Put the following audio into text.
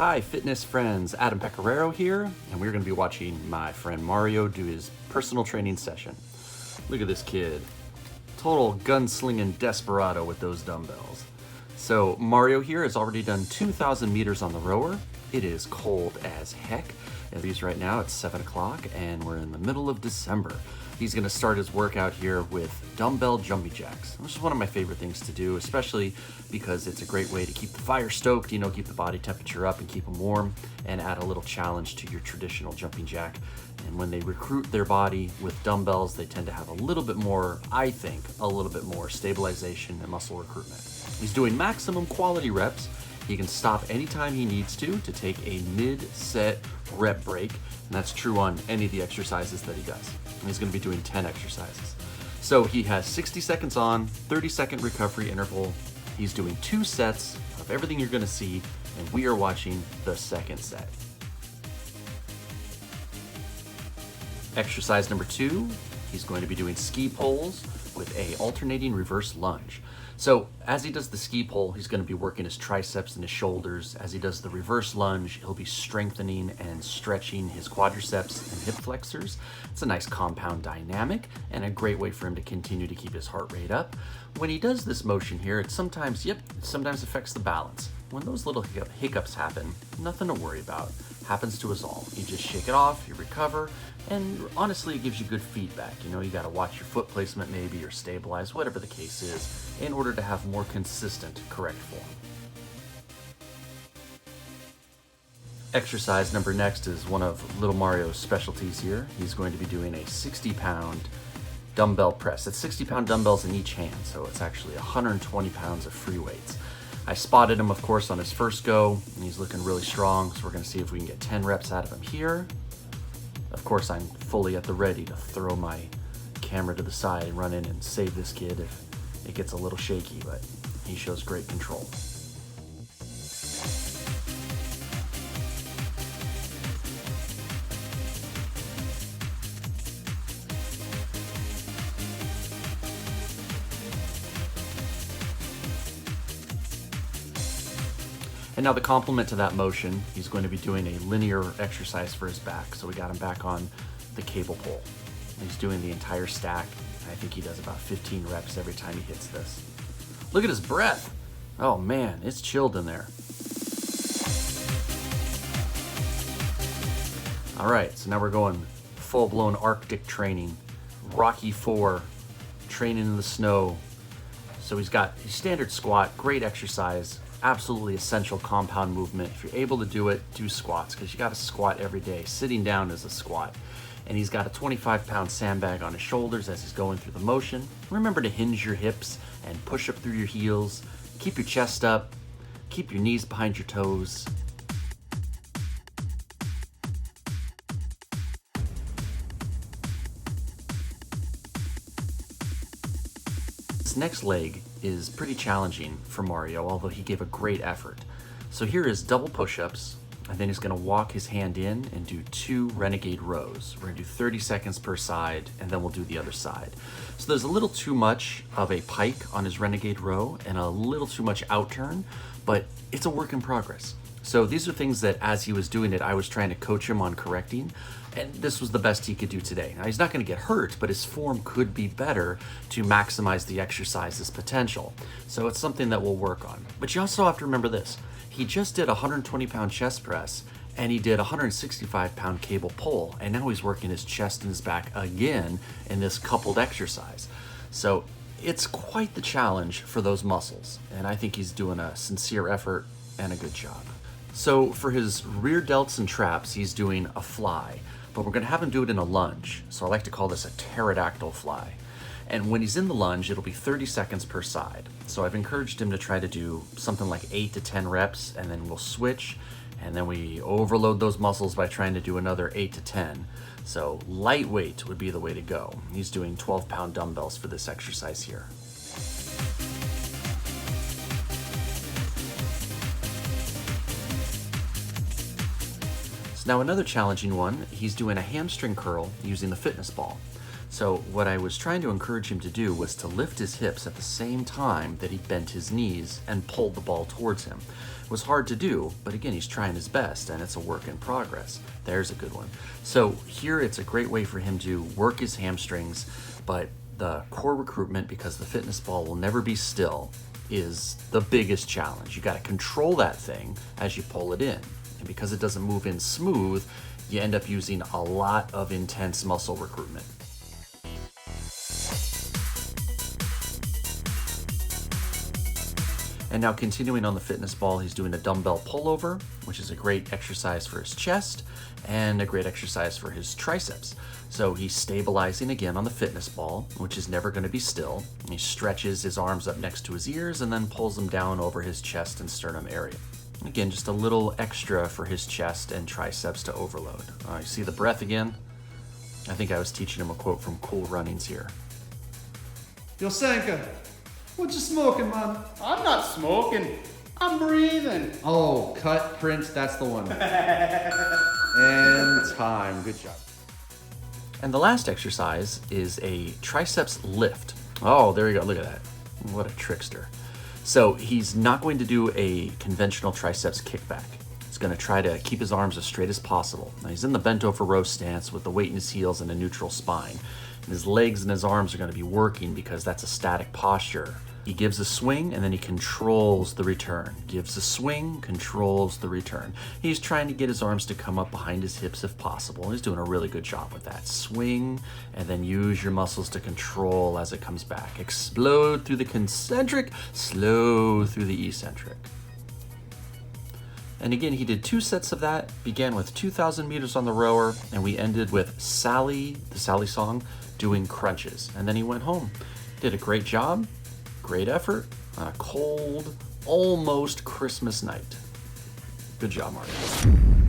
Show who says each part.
Speaker 1: Hi fitness friends, Adam Pecoraro here, and we're going to be watching my friend Mario do his personal training session. Look at this kid, total gunslinging desperado with those dumbbells. So Mario here has already done 2,000 meters on the rower. It is cold as heck. At least right now it's 7 o'clock and we're in the middle of December. He's gonna start his workout here with dumbbell jumping jacks, which is one of my favorite things to do, especially because it's a great way to keep the fire stoked, keep the body temperature up and keep them warm, and add a little challenge to your traditional jumping jack. And when they recruit their body with dumbbells, they tend to have a little bit more, I think, a little bit more stabilization and muscle recruitment. He's doing maximum quality reps. He can stop anytime he needs to take a mid-set rep break, and that's true on any of the exercises that he does. And he's gonna be doing 10 exercises. So he has 60 seconds on, 30-second recovery interval. He's doing 2 sets of everything you're gonna see, and we are watching the second set. Exercise number 2, he's going to be doing ski poles with a alternating reverse lunge. So as he does the ski pole, he's going to be working his triceps and his shoulders. As he does the reverse lunge, he'll be strengthening and stretching his quadriceps and hip flexors. It's a nice compound dynamic and a great way for him to continue to keep his heart rate up. When he does this motion here, it sometimes affects the balance. When those little hiccups happen, nothing to worry about. Happens to us all. You just shake it off, you recover, and honestly, it gives you good feedback. You gotta watch your foot placement maybe, or stabilize, whatever the case is, in order to have more consistent, correct form. Exercise number next is one of little Mario's specialties here. He's going to be doing a 60-pound dumbbell press. It's 60-pound dumbbells in each hand, so it's actually 120 pounds of free weights. I spotted him, of course, on his first go, and he's looking really strong, so we're gonna see if we can get 10 reps out of him here. Of course, I'm fully at the ready to throw my camera to the side and run in and save this kid if it gets a little shaky, but he shows great control. And now the complement to that motion, he's going to be doing a linear exercise for his back. So we got him back on the cable pole. He's doing the entire stack. I think he does about 15 reps every time he hits this. Look at his breath. Oh man, it's chilled in there. All right, so now we're going full-blown Arctic training. Rocky 4, training in the snow. So he's got his standard squat, great exercise. Absolutely essential compound movement. If you're able to do it, do squats, because you got to squat every day. Sitting down is a squat. And he's got a 25-pound sandbag on his shoulders as he's going through the motion. Remember to hinge your hips and push up through your heels. Keep your chest up. Keep your knees behind your toes. This next leg is pretty challenging for Mario, although he gave a great effort. So here is double push-ups, and then he's gonna walk his hand in and do 2 renegade rows. We're gonna do 30 seconds per side, and then we'll do the other side. So there's a little too much of a pike on his renegade row and a little too much outturn, but it's a work in progress. So these are things that as he was doing it, I was trying to coach him on correcting, and this was the best he could do today. Now he's not gonna get hurt, but his form could be better to maximize the exercise's potential. So it's something that we'll work on. But you also have to remember this. He just did a 120-pound chest press, and he did a 165-pound cable pull, and now he's working his chest and his back again in this coupled exercise. So it's quite the challenge for those muscles, and I think he's doing a sincere effort and a good job. So for his rear delts and traps, he's doing a fly, but we're gonna have him do it in a lunge. So I like to call this a pterodactyl fly. And when he's in the lunge, it'll be 30 seconds per side. So I've encouraged him to try to do something like 8 to 10 reps, and then we'll switch, and then we overload those muscles by trying to do another 8 to 10. So lightweight would be the way to go. He's doing 12-pound dumbbells for this exercise here. Now another challenging one, he's doing a hamstring curl using the fitness ball. So what I was trying to encourage him to do was to lift his hips at the same time that he bent his knees and pulled the ball towards him. It was hard to do, but again, he's trying his best and it's a work in progress. There's a good one. So here it's a great way for him to work his hamstrings, but the core recruitment, because the fitness ball will never be still, is the biggest challenge. You got to control that thing as you pull it in. And because it doesn't move in smooth, you end up using a lot of intense muscle recruitment. And now continuing on the fitness ball, he's doing a dumbbell pullover, which is a great exercise for his chest and a great exercise for his triceps. So he's stabilizing again on the fitness ball, which is never going to be still. He stretches his arms up next to his ears and then pulls them down over his chest and sternum area. Again, just a little extra for his chest and triceps to overload. You see the breath again? I think I was teaching him a quote from Cool Runnings here.
Speaker 2: Yo, Sanka, what you smoking, man?
Speaker 3: I'm not smoking. I'm breathing.
Speaker 2: Oh, cut, Prince, that's the one. And time, good job.
Speaker 1: And the last exercise is a triceps lift. Oh, there you go, look at that. What a trickster. So he's not going to do a conventional triceps kickback. He's going to try to keep his arms as straight as possible. Now he's in the bent over row stance with the weight in his heels and a neutral spine. And his legs and his arms are going to be working because that's a static posture. He gives a swing and then he controls the return. Gives a swing, controls the return. He's trying to get his arms to come up behind his hips if possible. He's doing a really good job with that. Swing and then use your muscles to control as it comes back. Explode through the concentric, slow through the eccentric. And again, he did 2 sets of that, began with 2,000 meters on the rower, and we ended with Sally, the Sally song, doing crunches. And then he went home. Did a great job, great effort, on a cold, almost Christmas night. Good job, Marty.